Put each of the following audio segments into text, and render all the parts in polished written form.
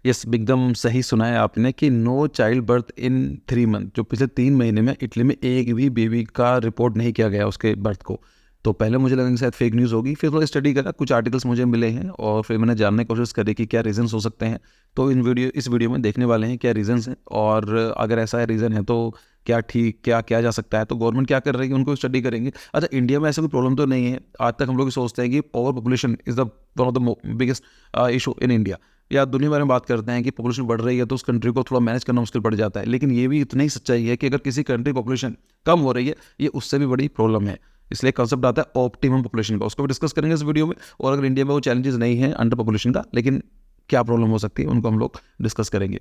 Yes, एकदम सही सुना है आपने कि no child birth in 3 month, जो पिछले 3 महीने में इटली में एक भी बेबी का रिपोर्ट नहीं किया गया उसके बर्थ को। तो पहले मुझे लगा कि शायद फेक न्यूज़ होगी, फिर थोड़ा स्टडी करा, कुछ आर्टिकल्स मुझे मिले हैं और फिर मैंने जानने की कोशिश करी कि क्या रीजंस हो सकते हैं। तो इस वीडियो में देखने वाले हैं क्या रीजंस हैं, और अगर ऐसा रीज़न है तो क्या ठीक क्या किया जा सकता है, तो गवर्नमेंट क्या कर रही है उनको स्टडी करेंगे। अच्छा, इंडिया में ऐसा कोई प्रॉब्लम तो नहीं है। आज तक हम लोग सोचते हैं कि over population is the one of the biggest issue in India, या दुनिया भर में बात करते हैं कि पॉपुलेशन बढ़ रही है तो उस कंट्री को थोड़ा मैनेज करना मुश्किल पड़ जाता है। लेकिन ये भी इतनी ही सच्चाई है कि अगर किसी कंट्री पॉपुलेशन कम हो रही है, ये उससे भी बड़ी प्रॉब्लम है। इसलिए कंसेप्ट आता है ऑप्टिमम पॉपुलेशन का, उसको भी डिस्कस करेंगे इस वीडियो में। और अगर इंडिया में वो चैलेंजेस नहीं है अंडर पॉपुलेशन का, लेकिन क्या प्रॉब्लम हो सकती है उनको हम लोग डिस्कस करेंगे।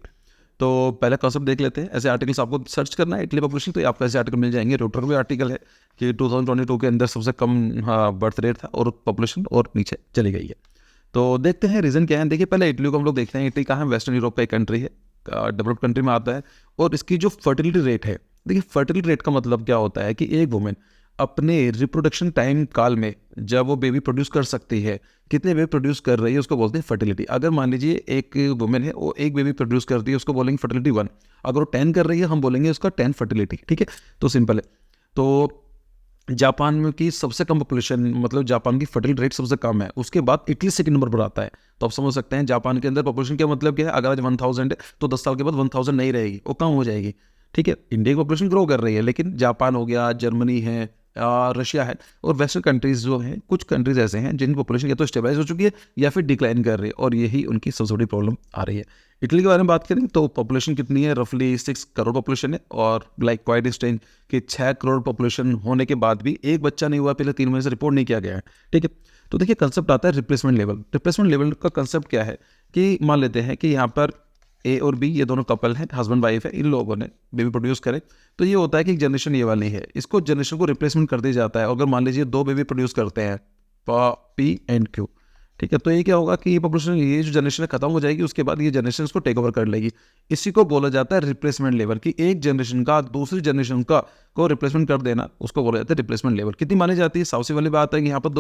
तो पहले कॉन्सेप्ट देख लेते हैं। ऐसे आर्टिकल्स आपको सर्च करना है इटली पॉपुलेशन, तो आपको ऐसे आर्टिकल मिल जाएंगे। रोटर भी आर्टिकल है कि 2022 के अंदर सबसे कम बर्थ रेट था और पॉपुलेशन और नीचे चली गई है। तो देखते हैं रीज़न क्या है। देखिए, पहले इटली को हम लोग देखते हैं। इटली कहाँ है? वेस्टर्न यूरोप का एक कंट्री है, डेवलप्ड कंट्री में आता है। और इसकी जो फर्टिलिटी रेट है, देखिए फर्टिलिटी रेट का मतलब क्या होता है कि एक वुमेन अपने रिप्रोडक्शन टाइम काल में जब वो बेबी प्रोड्यूस कर सकती है, कितने बेबी प्रोड्यूस कर रही है, उसको बोलते हैं फर्टिलिटी। अगर मान लीजिए एक वुमेन है, वो एक बेबी प्रोड्यूस करती है, उसको बोलेंगे फर्टिलिटी 1। अगर वो 10 कर रही है, हम बोलेंगे उसका 10 फर्टिलिटी। ठीक है, तो सिंपल है। तो जापान में की सबसे कम पॉपुलेशन, मतलब जापान की फर्टिलिटी रेट सबसे कम है, उसके बाद इटली सेकंड नंबर पर आता है। तो आप समझ सकते हैं जापान के अंदर पॉपुलेशन क्या मतलब क्या है। अगर आज 1000 है तो 10 साल के बाद 1000 नहीं रहेगी, वो कम हो जाएगी। ठीक है, इंडिया की पॉपुलेशन ग्रो कर रही है, लेकिन जापान हो गया, जर्मनी है, रशिया है, और वेस्टर्न कंट्रीज जो हैं, कुछ कंट्रीज ऐसे हैं जिनकी पॉपुलेशन या तो स्टेबलाइज हो चुकी है या फिर डिक्लाइन कर रही है, और यही उनकी सबसे बड़ी प्रॉब्लम आ रही है। इटली के बारे में बात करें तो पॉपुलेशन कितनी है? रफली 6 करोड़ पॉपुलेशन है। और लाइक क्वाइट स्ट्रेंज कि 6 करोड़ पॉपुलेशन होने के बाद भी एक बच्चा नहीं हुआ, पिछले 3 महीने से रिपोर्ट नहीं किया गया है। ठीक है, तो देखिए कंसेप्ट आता है रिप्लेसमेंट लेवल। रिप्लेसमेंट लेवल का कंसेप्ट क्या है कि मान लेते हैं कि यहाँ पर ए और बी, ये दोनों कपल हैं, हस्बैंड वाइफ है, इन लोगों ने बेबी प्रोड्यूस करे। तो ये होता है कि एक जनरेशन ये वाली है, इसको जनरेशन को रिप्लेसमेंट कर दिया जाता है। अगर मान लीजिए 2 बेबी प्रोड्यूस करते हैं, पी एंड क्यू, ठीक है, तो ये क्या होगा कि ये पॉपुलेशन, ये जो जनरेशन है खत्म हो जाएगी, उसके बाद ये जनरेशन इसको टेक ओवर कर लेगी। इसी को बोला जाता है रिप्लेसमेंट लेवल, कि एक जनरेशन का दूसरी जनरेशन का को रिप्लेसमेंट कर देना, उसको बोला जाता है रिप्लेसमेंट लेवल। कितनी मानी जाती है? साउसी वाली बात है कि यहाँ पर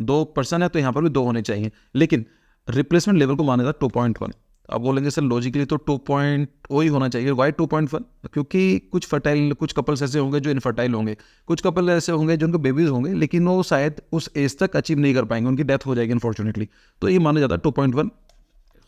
2 पर्सन है तो यहाँ पर भी 2 होने चाहिए, लेकिन रिप्लेसमेंट लेवल को माना जाता है 2.1। आप बोलेंगे सर लॉजिकली तो 2 ही होना चाहिए, वाई 2.1? क्योंकि कुछ कपल्स ऐसे होंगे जो इनफर्टाइल होंगे, कुछ कपल ऐसे होंगे जो उनके बेबीज होंगे, लेकिन वो शायद उस एज तक अचीव नहीं कर पाएंगे, उनकी डेथ हो जाएगी अनफॉर्चुनेटली। तो ये माना जाता है 2.1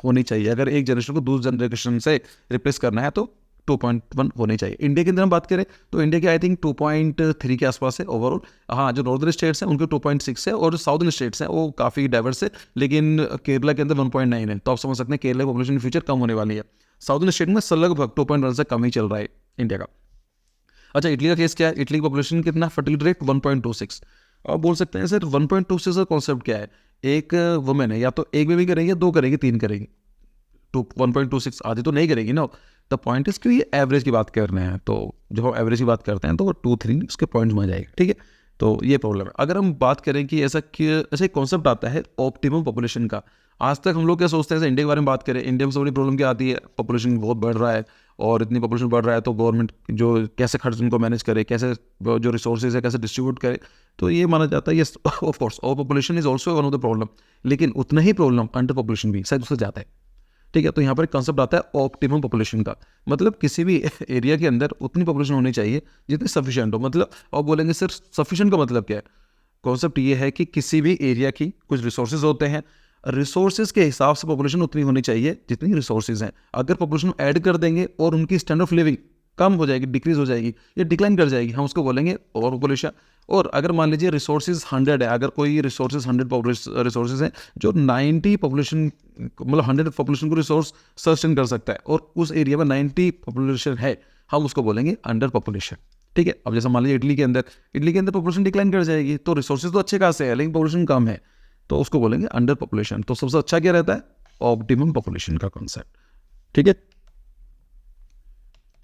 होनी चाहिए। अगर एक जनरेशन को दूसरी जनरेशन से रिप्लेस करना है तो 2.1 होनी चाहिए। इंडिया के अंदर हम बात करें तो इंडिया के आई थिंक 2.3 के आसपास है ओवरऑल। हाँ, जो नॉर्दर्न स्टेट्स हैं उनके 2.6 है, और जो साउदर्न स्टेट्स हैं वो काफ़ी डाइवर्स है, लेकिन केरला के अंदर 1.9 है। तो आप समझ सकते हैं केरला की पॉपुलेशन फ्यूचर कम होने वाली है। साउदर्न स्टेट में लगभग 2.1 से कम ही चल रहा है इंडिया का। अच्छा, इटली का केस क्या है? इटली की पॉपुलेशन कितना? Fertility rate 1.26। आप बोल सकते हैं सर 1.26 का कॉन्सेप्ट क्या है? एक वुमेन है, या तो एक बेबी करेंगे, 2 करेंगे, 3 करेंगे, 1.26 आधी तो नहीं करेगी ना। द पॉइंट इज कि ये एवरेज की बात कर रहे हैं, तो जब हम एवरेज की बात करते हैं तो वो 2-3 उसके पॉइंट्स में आ जाएगा। ठीक है, तो ये प्रॉब्लम है। अगर हम बात करें कि ऐसा एक कॉन्सेप्ट आता है ऑप्टिमम पॉपुलेशन का। आज तक हम लोग क्या सोचते हैं, जैसे इंडिया के बारे में बात करें, इंडिया में सबसे बड़ी प्रॉब्लम क्या आती है? पॉपुलेशन बहुत बढ़ रहा है, और इतनी पॉपुलेशन बढ़ रहा है तो गवर्नमेंट जो कैसे खर्च उनको मैनेज करे, कैसे जो रिसोर्सेज है कैसे डिस्ट्रीब्यूट करे। तो ये माना जाता है yes, of course over population is also one of the problem, लेकिन उतना ही प्रॉब्लम अंडर पॉपुलेशन भी शायद उससे ज़्यादा है। ठीक है, तो यहाँ पर एक कंसेप्ट आता है ऑप्टिमम पॉपुलेशन का। मतलब किसी भी एरिया के अंदर उतनी पॉपुलेशन होनी चाहिए जितनी सफिशिएंट हो। मतलब आप बोलेंगे सर सफिशिएंट का मतलब क्या है? कॉन्सेप्ट ये है कि किसी भी एरिया की कुछ रिसोर्सेज होते हैं, रिसोर्सेज के हिसाब से पॉपुलेशन उतनी होनी चाहिए जितनी रिसोर्सेज हैं। अगर पॉपुलेशन ऐड कर देंगे और उनकी स्टैंडर्ड ऑफ लिविंग कम हो जाएगी, डिक्रीज हो जाएगी या डिक्लाइन कर जाएगी, हम उसको बोलेंगे ओवर पॉपुलेशन। और अगर मान लीजिए रिसोर्सेज 100 है, अगर कोई रिसोर्सेज 100 रिसोर्सेज हैं जो 90 पॉपुलेशन, मतलब 100 पॉपुलेशन को रिसोर्स सस्टेन कर सकता है, और उस एरिया में 90 पॉपुलेशन है, हम उसको बोलेंगे अंडर पॉपुलेशन। ठीक है, अब जैसा मान लीजिए इटली के अंदर पॉपुलेशन डिक्लाइन कर जाएगी, तो रिसोर्सेज तो अच्छे खासे है लेकिन पॉपुलेशन कम है, तो उसको बोलेंगे अंडर पॉपुलेशन। तो सबसे अच्छा क्या रहता है? ऑप्टिमम पॉपुलेशन का कॉन्सेप्ट। ठीक है,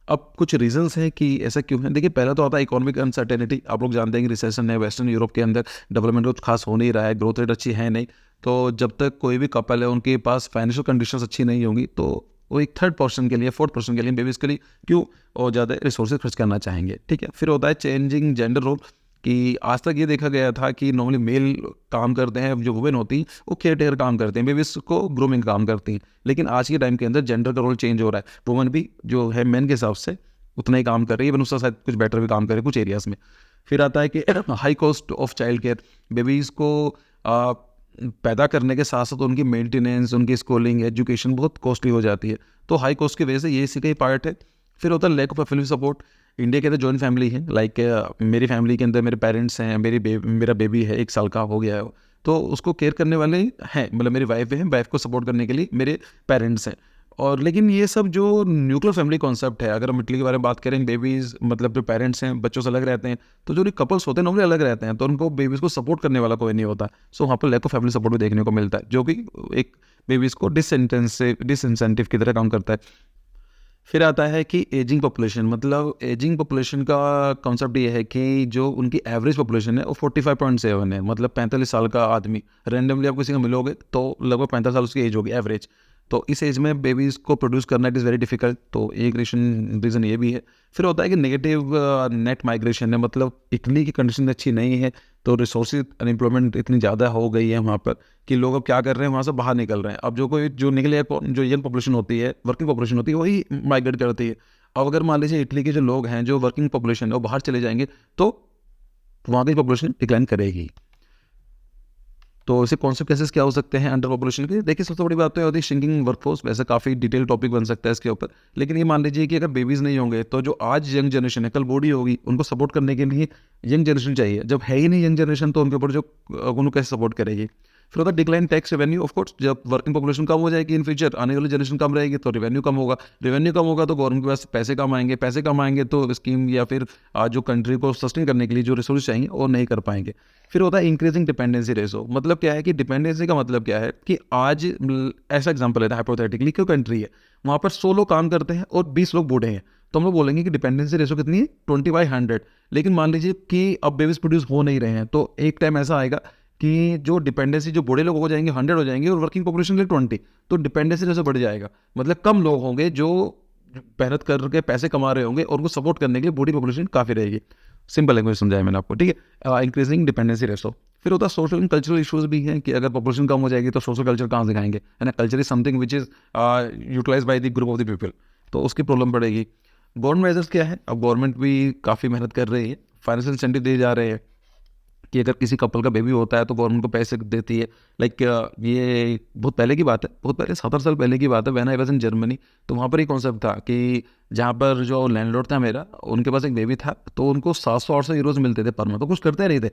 अब कुछ रीजंस हैं कि ऐसा क्यों है। देखिए, पहला तो आता है इकोनॉमिक अनसर्टेनिटी। आप लोग जानते हैं कि रिसेशन है, वेस्टर्न यूरोप के अंदर डेवलपमेंट कुछ खास हो नहीं रहा है, ग्रोथ रेट अच्छी है नहीं। तो जब तक कोई भी कपल है उनके पास फाइनेंशियल कंडीशंस अच्छी नहीं होंगी, तो वो एक थर्ड पर्सन के लिए, फोर्थ पर्सन के लिए, बेबीज के लिए क्यों और ज़्यादा रिसोर्सेज खर्च करना चाहेंगे। ठीक है, फिर होता है चेंजिंग जेंडर रोल। कि आज तक ये देखा गया था कि नॉर्मली मेल काम करते हैं, जो वुमेन होती हैं वो केयर टेकर काम करते हैं, बेबीज को ग्रूमिंग काम करती हैं। लेकिन आज के टाइम के अंदर जेंडर का रोल चेंज हो रहा है, वुमेन भी जो है मेन के हिसाब से उतना ही काम कर रही है, इवन उसका शायद कुछ बेटर भी काम करे कुछ एरियाज़ में। फिर आता है कि high cost of child care, babies को पैदा करने के साथ साथ उनकी मेंटेनेंस, उनकी स्कूलिंग, एजुकेशन बहुत कॉस्टली हो जाती है। तो हाई कॉस्ट की वजह से ये इसी का ही पार्ट है। फिर होता है lack of family support. India के अंदर जॉइंट फैमिली है, लाइक मेरी फैमिली के अंदर मेरे पेरेंट्स हैं, मेरा बेबी है 1 साल का हो गया है, तो उसको केयर करने वाले हैं, मतलब मेरी वाइफ है, वाइफ को सपोर्ट करने के लिए मेरे पेरेंट्स हैं। और लेकिन ये सब जो न्यूक्लियर फैमिली कॉन्सेप्ट है, अगर हम इटली के बारे में बात करें, बेबीज़ मतलब जो पेरेंट्स हैं बच्चों से अलग रहते हैं, तो जो कपल्स होते हैं नॉर्मली अलग रहते हैं, तो उनको बेबीज़ को सपोर्ट करने वाला कोई नहीं होता। सो वहाँ पर लैक ऑफ फैमिली सपोर्ट भी देखने को मिलता है, जो कि एक बेबीज़ को डिसइंसेंटिव की तरह काम करता है। फिर आता है कि एजिंग पॉपुलेशन, मतलब एजिंग पॉपुलेशन का कॉन्सेप्ट ये है कि जो उनकी एवरेज पॉपुलेशन है वो 45.7 है, मतलब 45 साल का आदमी। रैंडमली आप किसी को मिलोगे तो लगभग 45 साल उसकी एज होगी एवरेज। तो इस एज में बेबीज़ को प्रोड्यूस करना इट इज़ वेरी डिफिकल्ट, तो एक रीज़न ये भी है। फिर होता है कि नेगेटिव नेट माइग्रेशन है, मतलब इटली की कंडीशन अच्छी नहीं है, तो रिसोर्सेज अनएम्प्लॉयमेंट इतनी ज़्यादा हो गई है वहाँ पर कि लोग अब क्या कर रहे हैं, वहाँ से बाहर निकल रहे हैं। अब जो निकले, जो यंग पॉपुलेशन होती है, वर्किंग पॉपुलेशन होती है, वही माइग्रेट करती है। अब अगर मान लीजिए इटली के जो लोग हैं, जो वर्किंग पॉपुलेशन है, वो बाहर चले जाएंगे तो वहाँ की पॉपुलेशन डिक्लाइन करेगी। तो ऐसे कॉन्सिक्वेंसेस क्या हो सकते हैं अंडर पॉपुलेशन के? देखिए, सबसे बड़ी बात तो ये होती है श्रिंकिंग वर्कफोर्स। वैसे काफ़ी डिटेल टॉपिक बन सकता है इसके ऊपर, लेकिन ये मान लीजिए कि अगर बेबीज़ नहीं होंगे तो जो आज यंग जनरेशन है, कल बूढ़ी होगी, उनको सपोर्ट करने के लिए यंग जनरेशन चाहिए। जब है ही नहीं यंग जनरेशन, तो उनके ऊपर जो उनको कैसे सपोर्ट करेगी? फिर होता है decline tax revenue. Of course, जब वर्किंग पॉपुलेशन कम हो जाएगी इन फ्यूचर, आने वाली जनरेशन कम रहेगी, तो रेवेन्यू कम होगा। रेवेन्यू कम होगा तो गवर्नमेंट के पास पैसे कम आएंगे, पैसे कम आएंगे तो स्कीम या फिर जो कंट्री को सस्टेन करने के लिए जो रिसोर्स चाहिए वो नहीं कर पाएंगे। फिर होता है इंक्रीजिंग डिपेंडेंसी रेशो। मतलब क्या है कि डिपेंडेंसी का मतलब क्या है कि आज ऐसा एग्जांपल है हाइपोथेटिकली, कोई कंट्री है, वहाँ पर 100 लोग काम करते हैं और 20 लोग बूढ़े हैं, तो हम लोग बोलेंगे कि डिपेंडेंसी रेशो कितनी है, 20/100। लेकिन मान लीजिए कि अब बेबीज प्रोड्यूस हो नहीं रहे हैं, तो एक टाइम ऐसा आएगा कि जो डिपेंडेंसी, जो बूढ़े लोग हो जाएंगे 100 हो जाएंगे और वर्किंग पॉपुलेशन के लिए 20, तो डिपेंडेंसी रेशो बढ़ जाएगा। मतलब कम लोग होंगे जो मेहनत करके पैसे कमा रहे होंगे और उनको सपोर्ट करने के लिए बूढ़ी पॉपुलेशन काफ़ी रहेगी। सिंपल लैंग्वेज समझाया मैंने आपको, ठीक है। Increasing dependency ratio. फिर होता है सोशल एंड कल्चरल इश्यूज भी हैं कि अगर पॉपुलेशन कम हो जाएगी तो सोशल कल्चर कहाँ सिखाएंगे, है ना। Culture is something which is utilise by the group of the people, तो उसकी प्रॉब्लम पड़ेगी। गवर्नमेंट मेजर्स क्या है? अब गवर्नमेंट भी काफ़ी मेहनत कर रही है, फाइनेंशियल इंसेंटिव दिए जा रहे हैं कि अगर किसी कपल का बेबी होता है तो गवर्नमेंट को पैसे देती है। लाइक ये बहुत पहले की बात है, बहुत पहले 7-8 साल पहले की बात है, when I was in Germany. तो वहाँ पर ये कॉन्सेप्ट था कि जहाँ पर जो लैंडलॉर्ड था मेरा, उनके पास एक बेबी था, तो उनको 700-800 यूरोज़ मिलते थे पर मंथ, तो कुछ करते नहीं थे।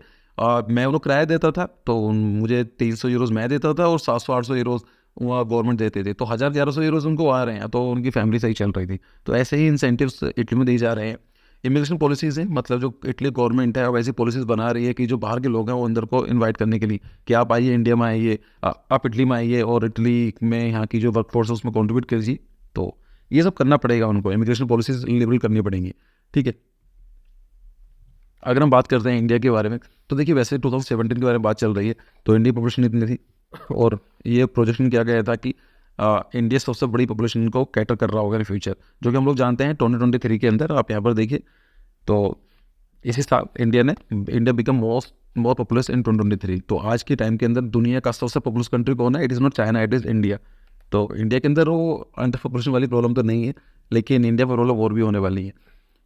मैं उनको किराया देता था, तो मुझे 300 यूरोज़ मैं देता था और 700-800 यूरोज़ वहाँ गवर्नमेंट देते थे, तो 1000-1100 यूरोज़ उनको आ रहे हैं, तो उनकी फैमिली सही चल रही थी। तो ऐसे ही इंसेंटिव्स इटली में दिए जा रहे हैं। इमिग्रेशन पॉलिसीज़ हैं, मतलब जो इटली गवर्नमेंट है अब ऐसी पॉलिसीज़ बना रही है कि जो बाहर के लोग हैं वो अंदर को इनवाइट करने के लिए कि आप आइए, इंडिया में आइए, आप इटली में आइए और इटली में यहाँ की जो वर्कफोर्स है उसमें कंट्रीब्यूट कीजिए। तो ये सब करना पड़ेगा उनको, इमिग्रेशन पॉलिसीज़ लिबरल करनी पड़ेंगी, ठीक है। अगर हम बात करते हैं इंडिया के बारे में, तो देखिए वैसे 2017 के बारे में बात चल रही है, तो इंडिया पॉपुलेशन इतनी थी और ये प्रोजेक्शन किया गया था कि इंडिया सबसे बड़ी पॉपुलेशन को कैटर कर रहा होगा इन फ्यूचर, जो कि हम लोग जानते हैं 2023 के अंदर। आप यहाँ पर देखिए, तो इसी साल इंडिया बिकम मोर पॉपुलस इन 2023। तो आज के टाइम के अंदर दुनिया का सबसे पॉपुलस कंट्री कौन है? It is not China, it is India. तो इंडिया के अंदर वो अंडर पॉपुलेशन वाली प्रॉब्लम तो नहीं है, लेकिन इंडिया पर प्रॉब्लम और भी होने वाली है।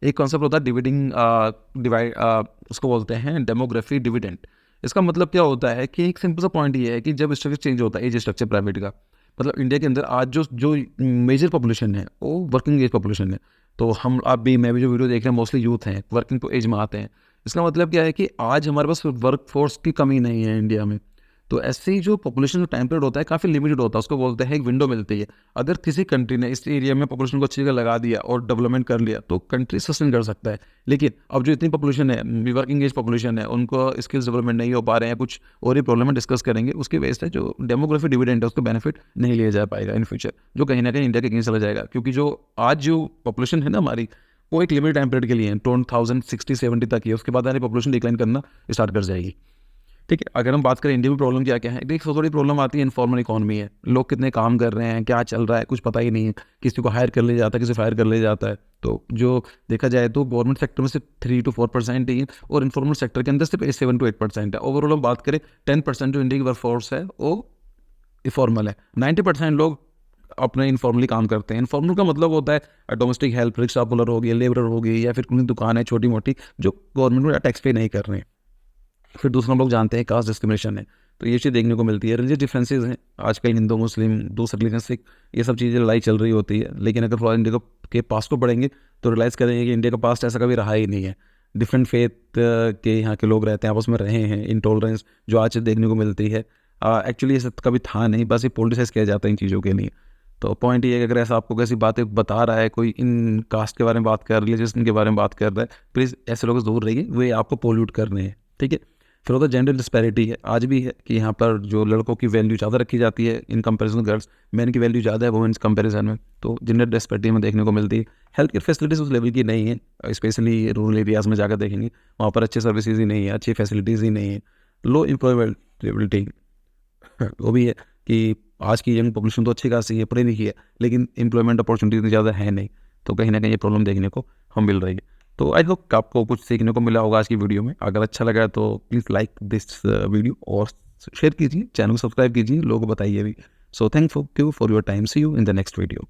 एक कॉन्सेप्ट होता है डिवाइड, उसको बोलते हैं डेमोग्राफी डिविडेंड। इसका मतलब क्या होता है कि एक सिंपल सा पॉइंट ये है कि जब स्ट्रक्चर चेंज होता है, एज स्ट्रक्चर पिरामिड का, मतलब इंडिया के अंदर आज जो मेजर पॉपुलेशन है वो वर्किंग एज पॉपुलेशन है। तो आप भी, मैं भी जो वीडियो देख रहे हैं मोस्टली यूथ हैं, वर्किंग एज में आते हैं। इसका मतलब क्या है कि आज हमारे पास वर्क फोर्स की कमी नहीं है इंडिया में। तो ऐसे ही जो पॉपुलेशन का टाइम पीरियड होता है काफ़ी लिमिटेड होता है, उसको बोलते हैं एक विंडो मिलती है। अगर किसी कंट्री ने इस एरिया में पॉपुलेशन को अच्छी जगह लगा दिया और डेवलपमेंट कर लिया तो कंट्री सस्टेन कर सकता है। लेकिन अब जो इतनी पॉपुलेशन है, वर्किंग एज पॉपुलेशन है, उनको स्किल्स डेवलपमेंट नहीं हो पा रहे हैं, कुछ और ही प्रॉब्लम है, डिस्कस करेंगे। उसकी वजह से जो डेमोग्राफी डिविडेंड है उसको बेनिफिट नहीं लिया जा पाएगा इन फ्यूचर, जो कहीं ना कहीं इंडिया के अगेंस्ट चला जाएगा। क्योंकि जो आज जो पॉपुलेशन है ना हमारी, वो एक लिमिटेड टाइम पीरियड के लिए है, 2060-70 तक ही है। उसके बाद हमारी पॉपुलेशन डिक्लाइन करना स्टार्ट कर जाएगी, ठीक है। अगर हम बात करें इंडिया में प्रॉब्लम क्या क्या है, देखिए थोड़ी प्रॉब्लम आती है, इनफॉर्मल इकॉनमी है, लोग कितने काम कर रहे हैं, क्या चल रहा है, कुछ पता ही नहीं है, किसी को हायर कर लिया जाता है, किसी फायर कर लिया जाता है। तो जो देखा जाए तो गवर्नमेंट सेक्टर में सिर्फ 3 to 4% ही है, और इनफॉर्मल सेक्टर के अंदर सिर्फ 7 to 8% है। ओवरऑल हम बात करें 10% जो इंडिया की वर्कफोर्स है वो इनफॉर्मल है, 90% लोग अपने इनफॉर्मली काम करते हैं। इनफॉर्मल का मतलब होता है डोमेस्टिक हेल्प, रिक्शा पुलर हो गई, लेबरर हो गई, या फिर कोई दुकान है छोटी मोटी जो गवर्नमेंट को टैक्स पे नहीं कर रहे हैं। फिर दूसरा लोग जानते हैं कास्ट डिस्क्रिमिनेशन है, तो ये चीज़ देखने को मिलती है। रिलीजियस डिफरेंसेस हैं आजकल, हिंदू मुस्लिम दूसरे रिलीजन से ये सब चीज़ें लड़ाई चल रही होती है। लेकिन अगर थोड़ा इंडिया के पास्ट को पढ़ेंगे तो रियलाइज़ करेंगे कि इंडिया का पास्ट ऐसा कभी रहा ही नहीं है। डिफरेंट फेथ के यहाँ के लोग रहते हैं, आपस में रहे हैं। इंटॉलरेंस जो आज देखने को मिलती है, एक्चुअली ये सब कभी था नहीं, बस ये पोलिटिसाइज किया जाता है इन चीज़ों के लिए। तो पॉइंट ये है कि अगर ऐसा आपको कैसी बातें बता रहा है कोई, इन कास्ट के बारे में बात कर रहा है, रिलीजन के बारे में बात कर रहा है, प्लीज़ ऐसे लोगों से दूर रहिए, वे आपको पोल्यूट कर रहे हैं। ठीक है। फिर होता है जेंडर डिस्पैरिटी है, आज भी है कि यहाँ पर जो लड़कों की वैल्यू ज़्यादा रखी जाती है इन कंपैरिजन गर्ल्स, मैन की वैल्यू ज़्यादा है वुमेन्स कंपैरिजन में, तो जेंडर डिस्पैरिटी में देखने को मिलती है। हेल्थ केयर फैसिलिटीज़ उस लेवल की नहीं है, स्पेशली रूरल एरियाज़ में जाकर देखेंगे वहाँ पर अच्छे सर्विसेज ही नहीं है, अच्छी फैसिलिटीज़ ही नहीं है। लो एम्प्लॉयबिलिटी वो भी है कि आज की यंग पॉपुलेशन तो अच्छी खासी है, पढ़ी लिखी है, लेकिन एम्प्लॉयमेंट अपॉर्चुनिटी इतनी ज़्यादा है नहीं, तो कहीं ना कहीं ये प्रॉब्लम देखने को हम मिल रही है। तो आई होप आपको कुछ सीखने को मिला होगा आज की वीडियो में। अगर अच्छा लगा तो प्लीज़ लाइक दिस वीडियो और शेयर कीजिए, चैनल को सब्सक्राइब कीजिए, लोगों को बताइए भी। So thank you for your time, see you in the next video.